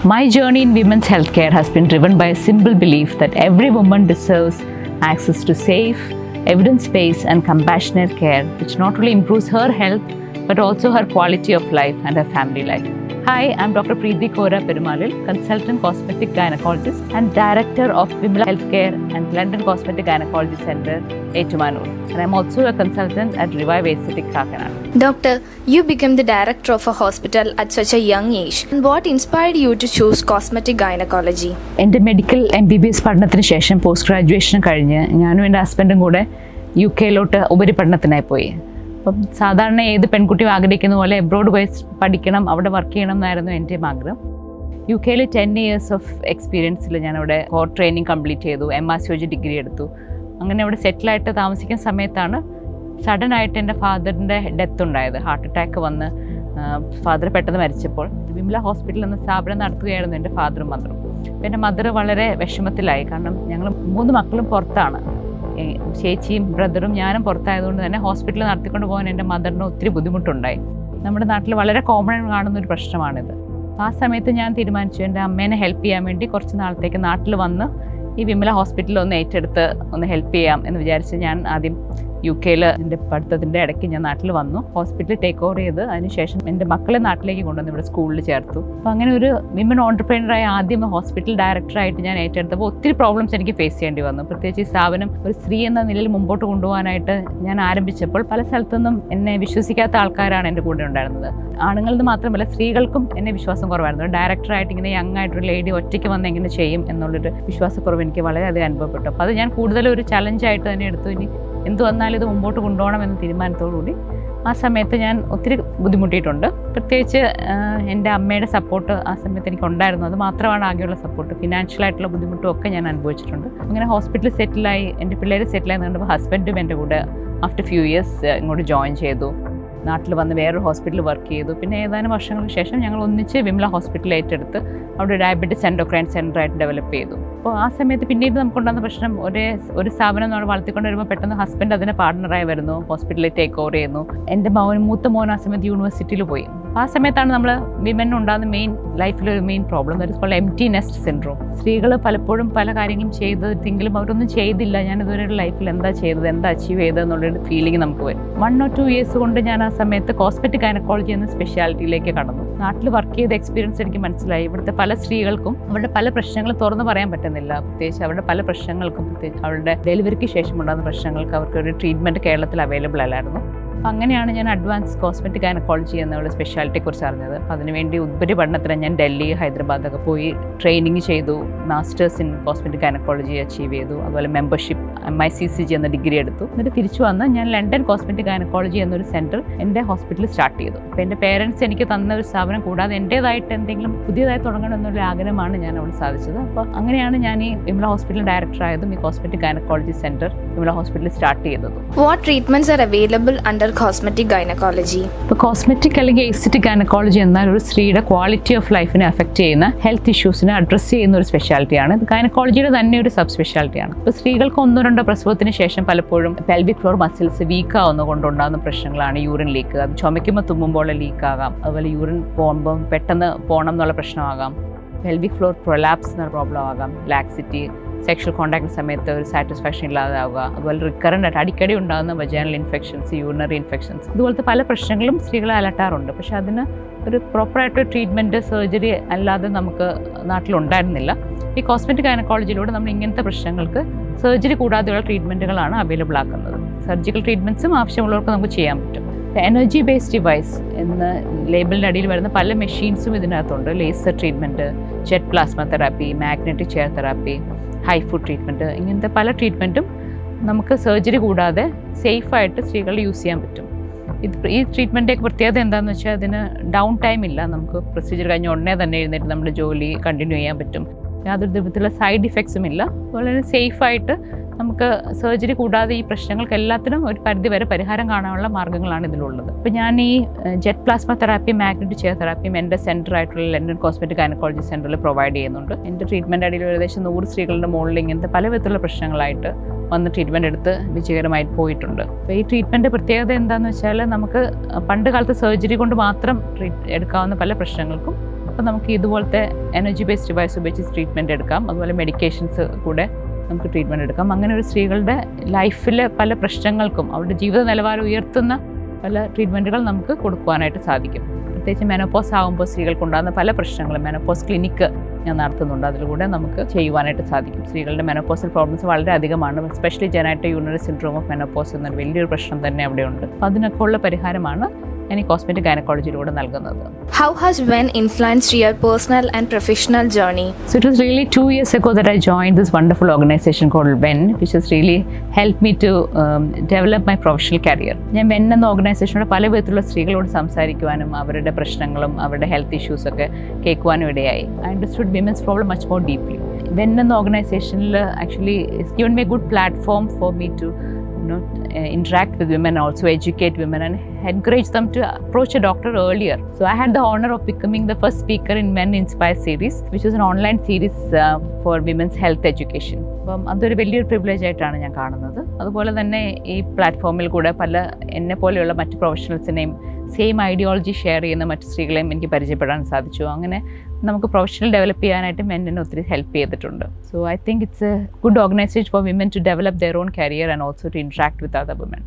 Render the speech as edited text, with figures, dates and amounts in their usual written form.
My journey in women's healthcare has been driven by a simple belief that every woman deserves access to safe, evidence-based and compassionate care, which not only improves her health, but also her quality of life and her family life. Hi, I'm Dr. Preeti Kora Perumalil, Consultant Cosmetic Gynecologist and Director of Vimla Healthcare and London Cosmetic Gynecology Center, Ettumanur. And I'm also a consultant at Revive Aesthetic Kakinada. Doctor, you became the director of a hospital at such a young age. And what inspired you to choose cosmetic gynecology? എൻ്റെ medical MBBS പഠനത്തിന് ശേഷം post graduation കഴിഞ്ഞ് ഞാനും എൻ്റെ ഹസ്ബൻഡും കൂടെ UK ഉപരിപഠനത്തിനായി പോയി. അപ്പം സാധാരണ ഏത് പെൺകുട്ടിയും ആഗ്രഹിക്കുന്ന പോലെ എബ്രോഡ് പോയി പഠിക്കണം, അവിടെ വർക്ക് ചെയ്യണം എന്നായിരുന്നു എൻ്റെ ആഗ്രഹം. UK 10 years ഓഫ് എക്സ്പീരിയൻസിൽ ഞാനവിടെ കോർ ട്രെയിനിങ് കംപ്ലീറ്റ് ചെയ്തു, MRCOG ഡിഗ്രി എടുത്തു. അങ്ങനെ അവിടെ സെറ്റിലായിട്ട് താമസിക്കുന്ന സമയത്താണ് സഡൻ ആയിട്ട് എൻ്റെ ഫാദറിൻ്റെ ഡെത്ത് ഉണ്ടായത്. ഹാർട്ട് അറ്റാക്ക് വന്ന് ഫാദർ പെട്ടെന്ന് മരിച്ചപ്പോൾ വിമല ഹോസ്പിറ്റൽ എന്ന സ്ഥാപനം നടത്തുകയായിരുന്നു എൻ്റെ ഫാദറും മദറും. അപ്പം എൻ്റെ മദർ വളരെ വിഷമത്തിലായി. കാരണം ഞങ്ങൾ 3 മക്കളും പുറത്താണ്, ചേച്ചിയും ബ്രദറും ഞാനും പുറത്തായതുകൊണ്ട് തന്നെ ഹോസ്പിറ്റലിൽ നടത്തിക്കൊണ്ട് പോകാൻ എൻ്റെ മദറിന് ഒത്തിരി ബുദ്ധിമുട്ടുണ്ടായി. നമ്മുടെ നാട്ടിൽ വളരെ കോമൺ കാണുന്നൊരു പ്രശ്നമാണിത്. ആ സമയത്ത് ഞാൻ തീരുമാനിച്ചു എൻ്റെ അമ്മേനെ ഹെൽപ്പ് ചെയ്യാൻ വേണ്ടി കുറച്ച് നാളത്തേക്ക് നാട്ടിൽ വന്ന് ഈ വിമല ഹോസ്പിറ്റലിൽ ഒന്ന് ഏറ്റെടുത്ത് ഒന്ന് ഹെൽപ്പ് ചെയ്യാം എന്ന് വിചാരിച്ച് ഞാൻ ആദ്യം UK എൻ്റെ പഠിത്തത്തിൻ്റെ ഇടയ്ക്ക് ഞാൻ നാട്ടിൽ വന്നു. ഹോസ്പിറ്റൽ ടേക്ക് ഓവർ ചെയ്ത് അതിനുശേഷം എൻ്റെ മക്കളെ നാട്ടിലേക്ക് കൊണ്ടുവന്ന് ഇവിടെ സ്കൂളിൽ ചേർത്തു. അപ്പോൾ അങ്ങനെ ഒരു വിമൻ ഓൺടർപ്രനറായി ആദ്യം ഹോസ്പിറ്റൽ ഡയറക്ടറായിട്ട് ഞാൻ ഏറ്റെടുത്തപ്പോൾ ഒത്തിരി പ്രോബ്ലംസ് എനിക്ക് ഫേസ് ചെയ്യേണ്ടി വന്നു. പ്രത്യേകിച്ച് ഈ സ്ഥാപനം ഒരു സ്ത്രീ എന്ന നിലയിൽ മുമ്പോട്ട് കൊണ്ടുപോകാനായിട്ട് ഞാൻ ആരംഭിച്ചപ്പോൾ പല സ്ഥലത്തുനിന്നും എന്നെ വിശ്വസിക്കാത്ത ആൾക്കാരാണ് എൻ്റെ കൂടെ ഉണ്ടായിരുന്നത്. ആണുങ്ങളിൽ മാത്രമല്ല സ്ത്രീകൾക്കും എന്നെ വിശ്വാസം കുറവായിരുന്നു. ഡയറക്ടറായിട്ട് ഇങ്ങനെ യങ് ആയിട്ടൊരു ലേഡി ഒറ്റയ്ക്ക് വന്ന് എങ്ങനെ ചെയ്യും എന്നുള്ളൊരു വിശ്വാസക്കുറവ് എനിക്ക് വളരെയധികം അനുഭവപ്പെട്ടു. അപ്പോൾ അത് ഞാൻ കൂടുതലൊരു ചലഞ്ചായിട്ട് തന്നെ എടുത്തു. ഇനി എന്ത് വന്നാലും ഇത് മുമ്പോട്ട് കൊണ്ടുപോകണം എന്ന തീരുമാനത്തോടുകൂടി ആ സമയത്ത് ഞാൻ ഒത്തിരി ബുദ്ധിമുട്ടിയിട്ടുണ്ട്. പ്രത്യേകിച്ച് എൻ്റെ അമ്മയുടെ സപ്പോർട്ട് ആ സമയത്ത് എനിക്ക് ഉണ്ടായിരുന്നു. അത് മാത്രമാണ് ആകെയുള്ള സപ്പോർട്ട്. ഫിനാൻഷ്യലായിട്ടുള്ള ബുദ്ധിമുട്ടും ഒക്കെ ഞാൻ അനുഭവിച്ചിട്ടുണ്ട്. അങ്ങനെ ഹോസ്പിറ്റലിൽ സെറ്റിലായി, എൻ്റെ പിള്ളേർ സെറ്റിലായി കണ്ടപ്പോൾ ഹസ്ബൻഡും എൻ്റെ കൂടെ ആഫ്റ്റർ ഫ്യൂ ഇയേഴ്സ് ഇങ്ങോട്ട് ജോയിൻ ചെയ്തു. നാട്ടിൽ വന്ന് വേറൊരു ഹോസ്പിറ്റലിൽ വർക്ക് ചെയ്തു. പിന്നെ ഏതാനും വർഷങ്ങൾക്ക് ശേഷം ഞങ്ങൾ ഒന്നിച്ച് വിമല ഹോസ്പിറ്റൽ ഏറ്റെടുത്ത് അവിടെ ഡയബറ്റിസ് എൻഡോക്രൈൻ സെൻ്ററായിട്ട് ഡെവലപ്പ് ചെയ്തു. അപ്പോൾ ആ സമയത്ത് പിന്നീട് നമുക്കുണ്ടാകുന്ന പ്രശ്നം ഒരു സ്ഥാപനം നമ്മൾ വളർത്തിക്കൊണ്ട് വരുമ്പോൾ പെട്ടെന്ന് ഹസ്ബൻഡ് അതിന് പാർട്ണറായി വരുന്നു, ഹോസ്പിറ്റലിൽ ടേക്ക് ഓവർ ചെയ്യുന്നു. എൻ്റെ മൂത്ത മോൻ ആ സമയത്ത് യൂണിവേഴ്സിറ്റിയിൽ പോയി. ആ സമയത്താണ് നമ്മൾ വിമന് ഉണ്ടാകുന്ന ലൈഫിലൊരു main problem, that is called empty nest syndrome. സ്ത്രീകൾ പലപ്പോഴും പല കാര്യങ്ങളും ചെയ്തെങ്കിലും അവരൊന്നും ചെയ്തില്ല, ഞാനിതുവരെ ലൈഫിൽ എന്താ ചെയ്തത്, എന്താ അച്ചീവ് ചെയ്തതെന്നുള്ളൊരു ഫീലിംഗ് നമുക്ക് വരും. 1 or 2 years കൊണ്ട് ഞാൻ ആ സമയത്ത് കോസ്മെറ്റിക് ഗൈനക്കോളജി എന്ന സ്പെഷ്യാലിറ്റിയിലേക്ക് കടന്നു. നാട്ടിൽ വർക്ക് ചെയ്ത എക്സ്പീരിയൻസ് എനിക്ക് മനസ്സിലായി, ഇവിടുത്തെ പല സ്ത്രീകൾക്കും അവരുടെ പല പ്രശ്നങ്ങളും തുറന്നു പറയാൻ പറ്റുന്നില്ല. പ്രത്യേകിച്ച് അവരുടെ പല പ്രശ്നങ്ങൾക്കും, പ്രത്യേകിച്ച് അവരുടെ ഡെലിവറിക്ക് ശേഷം ഉണ്ടാകുന്ന പ്രശ്നങ്ങൾക്ക് അവർക്ക് ഒരു ട്രീറ്റ്മെൻറ്റ് കേരളത്തിൽ അവൈലബിൾ അല്ലായിരുന്നു. അപ്പം അങ്ങനെയാണ് ഞാൻ അഡ്വാൻസ് കോസ്മെറ്റിക് ഗൈനക്കോളജി എന്നുള്ള സ്പെഷ്യാലിറ്റിയെക്കുറിച്ച് അറിഞ്ഞത്. അപ്പോൾ അതിനുവേണ്ടി ഉപരിപഠനത്തിന് ഞാൻ ഡൽഹി, ഹൈദരാബാദൊക്കെ പോയി ട്രെയിനിങ് ചെയ്തു. Masters in cosmetic gynaecology achieve ചെയ്തു. അതുപോലെ മെമ്പർഷിപ്പ് MICCG എന്ന ഡിഗ്രി എടുത്തു. എന്നിട്ട് തിരിച്ചു വന്ന് ഞാൻ ലണ്ടൻ കോസ്മെറ്റിക് ഗൈനക്കോളജി എന്നൊരു സെൻറ്റർ എൻ്റെ ഹോസ്പിറ്റലിൽ സ്റ്റാർട്ട് ചെയ്തു. അപ്പോൾ എൻ്റെ പേരൻസ് എനിക്ക് തന്ന ഒരു സ്ഥാപനം കൂടാതെ എൻ്റേതായിട്ട് എന്തെങ്കിലും പുതിയതായി തുടങ്ങണം എന്നുള്ള ആഗ്രഹമാണ് ഞാൻ അവിടെ സാധിച്ചത്. അപ്പോൾ അങ്ങനെയാണ് ഞാൻ ഈ വിമല ഹോസ്പിറ്റൽ ഡയറക്ടറായതും ഈ കോസ്മെറ്റിക് ഗൈനക്കോളജി സെൻറ്റർ വിമല ഹോസ്പിറ്റലിൽ സ്റ്റാർട്ട് ചെയ്തതും. What treatments are available under cosmetic gynecology? ഇപ്പോൾ കോസ്മെറ്റിക് അല്ലെങ്കിൽ എസ്തെറ്റിക് ഗൈനക്കോളജി എന്നാൽ ഒരു സ്ത്രീയുടെ ക്വാളിറ്റി ഓഫ് ലൈഫിനെ അഫക്റ്റ് ചെയ്യുന്ന ഹെൽത്ത് ഇഷ്യൂസിനെ അഡ്രസ്സ് ചെയ്യുന്ന ഒരു സ്പെഷ്യാലിറ്റിയാണ്. ഇത് ഗൈനക്കോളജിയുടെ തന്നെ ഒരു സബ് സ്പെഷ്യാലിറ്റിയാണ്. ഇപ്പോൾ സ്ത്രീകൾക്ക് 1-2 പ്രസവത്തിന് ശേഷം പലപ്പോഴും പെൽവിക് ഫ്ലോർ മസിൽസ് വീക്ക് ആവുന്ന കൊണ്ടുണ്ടാകുന്ന പ്രശ്നങ്ങളാണ് യൂറിൻ ലീക്ക്. അത് ചുമയ്ക്കുമ്പോൾ തുമ്മുമ്പോൾ ലീക്ക് ആകാം. അതുപോലെ യൂറിൻ പോകുമ്പോൾ പെട്ടെന്ന് പോകണം എന്നുള്ള പ്രശ്നമാകാം. പെൽവിക് ഫ്ലോർ പ്രൊലാപ്സ് എന്ന പ്രോബ്ലം ആകാം. ലാക്സിറ്റി, സെക്ഷൽ കോൺടാക്ട് സമയത്ത് ഒരു സാറ്റിസ്ഫാക്ഷൻ ഇല്ലാതാവുക. അതുപോലെ റിക്കറൻ്റ് ആയിട്ട് അടിക്കടി ഉണ്ടാകുന്ന വജൈനൽ ഇൻഫെക്ഷൻസ്, യൂറിനറി ഇൻഫെക്ഷൻസ്, ഇതുപോലത്തെ പല പ്രശ്നങ്ങളും സ്ത്രീകളെ അലട്ടാറുണ്ട്. പക്ഷേ അതിന് ഒരു പ്രോപ്പറായിട്ട് ട്രീറ്റ്മെൻറ്റ്, സർജറി അല്ലാതെ നമുക്ക് നാട്ടിലുണ്ടായിരുന്നില്ല. ഈ കോസ്മെറ്റിക് ഗൈനക്കോളജിയിലൂടെ നമ്മൾ ഇങ്ങനത്തെ പ്രശ്നങ്ങൾക്ക് സർജറി കൂടാതെയുള്ള ട്രീറ്റ്മെൻറ്റുകളാണ് അവൈലബിൾ ആക്കുന്നത്. സർജിക്കൽ ട്രീറ്റ്മെൻറ്റ്സും ആവശ്യമുള്ളവർക്ക് നമുക്ക് ചെയ്യാൻ പറ്റും. എനർജി ബേസ്ഡ് ഡിവൈസ് എന്ന ലേബലിൻ്റെ അടിയിൽ വരുന്ന പല മെഷീൻസും ഇതിനകത്തുണ്ട്. Laser treatment, jet plasma therapy, magnetic chair therapy, high food treatment, ഇങ്ങനത്തെ പല ട്രീറ്റ്മെൻറ്റും നമുക്ക് സർജറി കൂടാതെ സേഫായിട്ട് സ്ത്രീകൾ യൂസ് ചെയ്യാൻ പറ്റും. ഈ ട്രീറ്റ്മെൻറ്റൊക്കെ പ്രത്യേകത എന്താണെന്ന് വെച്ചാൽ അതിന് ഡൗൺ ടൈം ഇല്ല. നമുക്ക് പ്രൊസീജിയർ കഴിഞ്ഞ ഉടനെ തന്നെ എഴുന്നേറ്റ് നമ്മുടെ ജോലി കണ്ടിന്യൂ ചെയ്യാൻ പറ്റും. യാതൊരു വിധത്തിലുള്ള സൈഡ് ഇഫക്ട്സും ഇല്ല. വളരെ സേഫായിട്ട് നമുക്ക് സർജറി കൂടാതെ ഈ പ്രശ്നങ്ങൾക്ക് എല്ലാത്തിനും ഒരു പരിധിവരെ പരിഹാരം കാണാനുള്ള മാർഗ്ഗങ്ങളാണ് ഇതിലുള്ളത്. അപ്പോൾ ഞാൻ ഈ jet plasma therapy, magnetic chair തെറാപ്പിയും എൻ്റെ സെൻറ്ററായിട്ടുള്ള ലണ്ടൻ കോസ്മെറ്റിക് ഗൈനക്കോളജി സെൻറ്ററിൽ പ്രൊവൈഡ് ചെയ്യുന്നുണ്ട്. എൻ്റെ ട്രീറ്റ്മെൻറ്റ് അടിയിൽ ഏകദേശം 100 സ്ത്രീകളുടെ മുകളിൽ ഇങ്ങനത്തെ പല വിധത്തിലുള്ള പ്രശ്നങ്ങളായിട്ട് വന്ന് ട്രീറ്റ്മെൻറ്റ് എടുത്ത് വിജയകരമായിട്ട് പോയിട്ടുണ്ട്. അപ്പോൾ ഈ ട്രീറ്റ്മെൻറ്റ് പ്രത്യേകത എന്താണെന്ന് വെച്ചാൽ നമുക്ക് പണ്ട് കാലത്ത് സർജറി കൊണ്ട് മാത്രം എടുക്കാവുന്ന പല പ്രശ്നങ്ങൾക്കും അപ്പോൾ നമുക്ക് ഇതുപോലത്തെ എനർജി ബേസ്ഡ് ഡിവൈസ് ഉപയോഗിച്ച് ട്രീറ്റ്മെൻറ്റ് എടുക്കാം. അതുപോലെ മെഡിക്കേഷൻസ് കൂടെ നമുക്ക് ട്രീറ്റ്മെൻറ്റ് എടുക്കാം. അങ്ങനെ ഒരു സ്ത്രീകളുടെ ലൈഫിലെ പല പ്രശ്നങ്ങൾക്കും അവരുടെ ജീവിത നിലവാരം ഉയർത്തുന്ന പല ട്രീറ്റ്മെൻറ്റുകൾ നമുക്ക് കൊടുക്കുവാനായിട്ട് സാധിക്കും. പ്രത്യേകിച്ച് മെനോപോസ് ആകുമ്പോൾ സ്ത്രീകൾക്കുണ്ടാകുന്ന പല പ്രശ്നങ്ങളും മെനോപോസ് ക്ലിനിക്ക് ഞാൻ നടത്തുന്നുണ്ട്. അതിലൂടെ നമുക്ക് ചെയ്യുവാനായിട്ട് സാധിക്കും. സ്ത്രീകളുടെ മെനോപോസൽ പ്രോബ്ലംസ് വളരെ അധികമാണ്. Especially genitourinary syndrome of menopause എന്നൊരു വലിയൊരു പ്രശ്നം തന്നെ അവിടെയുണ്ട്. അപ്പോൾ അതിനൊക്കെ ഉള്ള പരിഹാരമാണ് ഞാൻ ഈ കോസ്മെറ്റിക് ഗൈനക്കോളജിയിലൂടെ നൽകുന്നത്. How has men influenced your personal and professional journey? So it was really 2 years ago that I joined this wonderful organization called WEN, which has really helped me to develop my professional career. ഞാൻ WEN എന്ന ഓർഗനൈസേഷനോട് പല വിധത്തിലുള്ള സ്ത്രീകളോട് സംസാരിക്കുവാനും അവരുടെ പ്രശ്നങ്ങളും അവരുടെ health ഇഷ്യൂസൊക്കെ കേൾക്കുവാനും ഇടയായി. I understood women's problem much more deeply. WEN എന്ന ഓർഗനൈസേഷനിൽ actually it's given me a good platform for me to interact with women, also educate women and encourage them to approach a doctor earlier. So I had the honor of becoming the first speaker in Men Inspire series, which was an online series for women's health education. അപ്പം അതൊരു വലിയൊരു privilege ആയിട്ടാണ് ഞാൻ കാണുന്നത്. അതുപോലെ തന്നെ ഈ പ്ലാറ്റ്ഫോമിൽ കൂടെ പല എന്നെ പോലെയുള്ള മറ്റ് പ്രൊഫഷണൽസിനെയും സെയിം ഐഡിയോളജി ഷെയർ ചെയ്യുന്ന മറ്റ് സ്ത്രീകളെയും എനിക്ക് പരിചയപ്പെടാൻ സാധിച്ചു. അങ്ങനെ നമുക്ക് പ്രൊഫഷണൽ ഡെവലപ്പ് ചെയ്യാനായിട്ട് മെൻ എന്നെ ഒത്തിരി ഹെൽപ്പ് ചെയ്തിട്ടുണ്ട്. So I think it's a good organisation for women to develop their own career and also to interact with other woman.